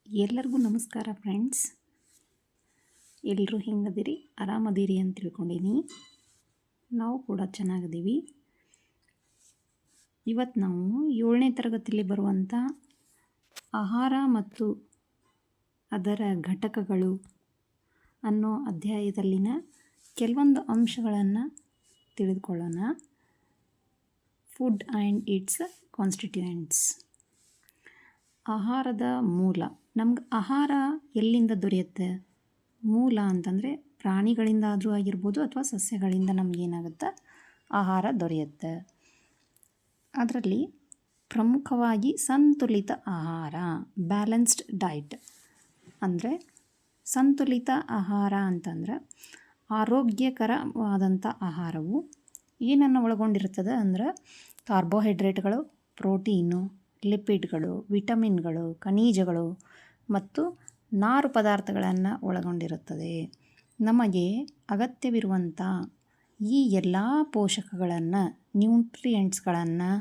ಎಲ್ಲರಿಗೂ ನಮಸ್ಕಾರ ಫ್ರೆಂಡ್ಸ್. ಎಲ್ಲರೂ ಹೆಂಗದಿರಿ? ಆರಾಮದಿರಿ ಅಂತ ತಿಳ್ಕೊಂಡೀನಿ. ನಾವು ಕೂಡ ಚೆನ್ನಾಗಿದ್ದೀವಿ. ಇವತ್ತು ನಾವು 7ನೇ ತರಗತಿಯಲ್ಲಿ ಬರುವಂಥ ಆಹಾರ ಮತ್ತು ಅದರ ಘಟಕಗಳು ಅನ್ನೋ ಅಧ್ಯಾಯದಲ್ಲಿನ ಕೆಲವೊಂದು ಅಂಶಗಳನ್ನು ತಿಳಿದುಕೊಳ್ಳೋಣ. Food and it's constituents. ಆಹಾರದ ಮೂಲ. ನಮ್ಗೆ ಆಹಾರ ಎಲ್ಲಿಂದ ದೊರೆಯುತ್ತೆ? ಮೂಲ ಅಂತಂದರೆ ಪ್ರಾಣಿಗಳಿಂದ ಆದರೂ ಆಗಿರ್ಬೋದು ಅಥವಾ ಸಸ್ಯಗಳಿಂದ ನಮಗೇನಾಗುತ್ತೆ ಆಹಾರ ದೊರೆಯುತ್ತೆ. ಅದರಲ್ಲಿ ಪ್ರಮುಖವಾಗಿ ಸಂತುಲಿತ ಆಹಾರ, ಬ್ಯಾಲೆನ್ಸ್ಡ್ ಡಯಟ್. ಅಂದರೆ ಸಂತುಲಿತ ಆಹಾರ ಅಂತಂದರೆ ಆರೋಗ್ಯಕರವಾದಂಥ ಆಹಾರವು ಏನನ್ನು ಒಳಗೊಂಡಿರ್ತದೆ ಅಂದರೆ ಕಾರ್ಬೋಹೈಡ್ರೇಟ್ಗಳು, ಪ್ರೋಟೀನು, ಲಿಪಿಡ್ಗಳು, ವಿಟಮಿನ್ಗಳು, ಖನಿಜಗಳು ಮತ್ತು ನಾರು ಪದಾರ್ಥಗಳನ್ನು ಒಳಗೊಂಡಿರುತ್ತದೆ. ನಮಗೆ ಅಗತ್ಯವಿರುವಂಥ ಈ ಎಲ್ಲ ಪೋಷಕಗಳನ್ನು, ನ್ಯೂಟ್ರಿಯೆಂಟ್ಸ್ಗಳನ್ನು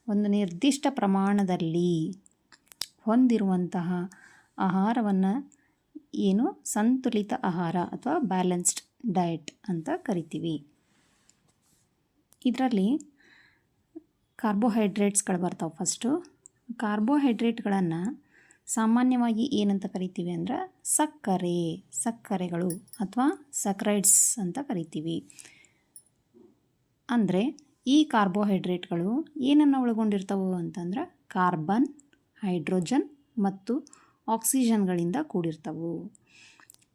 ಒಂದು ನಿರ್ದಿಷ್ಟ ಪ್ರಮಾಣದಲ್ಲಿ ಹೊಂದಿರುವಂತಹ ಆಹಾರವನ್ನು ಏನು ಸಂತುಲಿತ ಆಹಾರ ಅಥವಾ ಬ್ಯಾಲೆನ್ಸ್ಡ್ ಡಯಟ್ ಅಂತ ಕರಿತೀವಿ. ಇದರಲ್ಲಿ ಕಾರ್ಬೋಹೈಡ್ರೇಟ್ಸ್ಗಳು ಬರ್ತಾವೆ. ಫಸ್ಟು ಕಾರ್ಬೋಹೈಡ್ರೇಟ್ಗಳನ್ನು ಸಾಮಾನ್ಯವಾಗಿ ಏನಂತ ಕರಿತೀವಿ ಅಂದ್ರೆ ಸಕ್ಕರೆಗಳು ಅಥವಾ ಸಕ್ರೈಡ್ಸ್ ಅಂತ ಕರಿತೀವಿ. ಅಂದರೆ ಈ ಕಾರ್ಬೋಹೈಡ್ರೇಟ್ಗಳು ಏನನ್ನು ಒಳಗೊಂಡಿರ್ತವೆ ಅಂತಂದ್ರೆ ಕಾರ್ಬನ್, ಹೈಡ್ರೋಜನ್ ಮತ್ತು ಆಕ್ಸಿಜನ್ಗಳಿಂದ ಕೂಡಿರ್ತವೆ.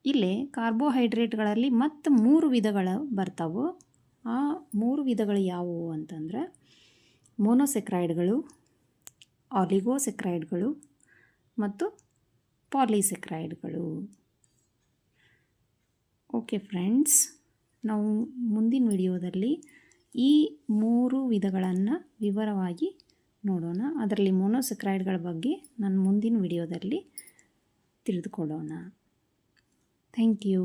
ಇಲ್ಲಿ ಕಾರ್ಬೋಹೈಡ್ರೇಟ್ಗಳಲ್ಲಿ ಮತ್ತು 3 ವಿಧಗಳು ಬರ್ತಾವೆ. ಆ 3 ವಿಧಗಳು ಯಾವುವು ಅಂತಂದರೆ ಮೊನೊಸೆಕ್ರೈಡ್ಗಳು, ಆಲಿಗೋಸೆಕ್ರೈಡ್ಗಳು ಮತ್ತು ಪಾಲಿಸೆಕ್ರೈಡ್ಗಳು. ಓಕೆ ಫ್ರೆಂಡ್ಸ್, ನಾವು ಮುಂದಿನ ವಿಡಿಯೋದಲ್ಲಿ ಈ 3 ವಿಧಗಳನ್ನು ವಿವರವಾಗಿ ನೋಡೋಣ. ಅದರಲ್ಲಿ ಮೊನೊಸೆಕ್ರೈಡ್ಗಳ ಬಗ್ಗೆ ನಾನು ಮುಂದಿನ ವಿಡಿಯೋದಲ್ಲಿ ತಿಳಿದುಕೊಳ್ಳೋಣ. Thank you.